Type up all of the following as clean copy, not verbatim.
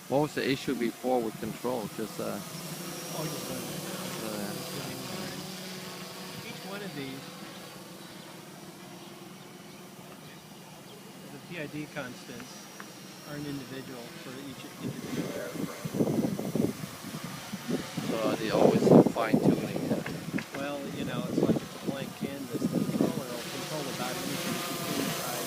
What was the issue before with control? Just Oh, just each one of these, the PID constants aren't individual for each individual airframe. so are they always fine tuning? Well, you know, it's like it's a blank canvas. The controller will control about anything you can inside.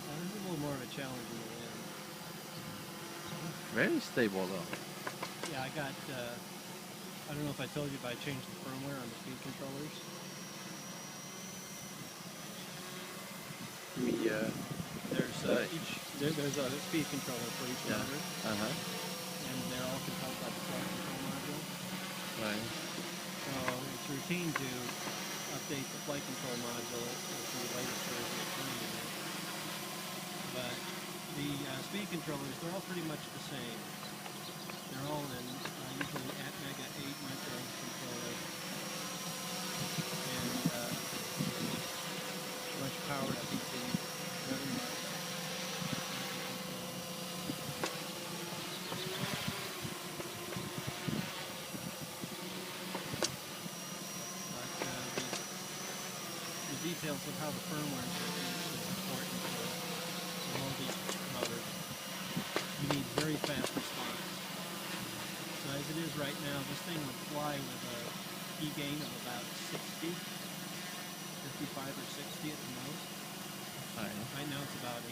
Now, this is a little more of a challenge in the wind. Very stable though. Yeah, I got, I don't know if I told you, but I changed the firmware on the speed controllers. There's a speed controller for each motor. And they're all controlled by the flight control module. Right. So it's routine to update the flight control module with the latest version of Turnigy. But the speed controllers, they're all pretty much the same. They're all in usually Aq-Mega 8 microcontroller. And much powered PC, 11 watts. The details of how the firmware is written is important to all these motors. You need very fast response. So as it is right now, this thing would fly with a key gain of about 60, 55 or 60 at the most. Right now it's about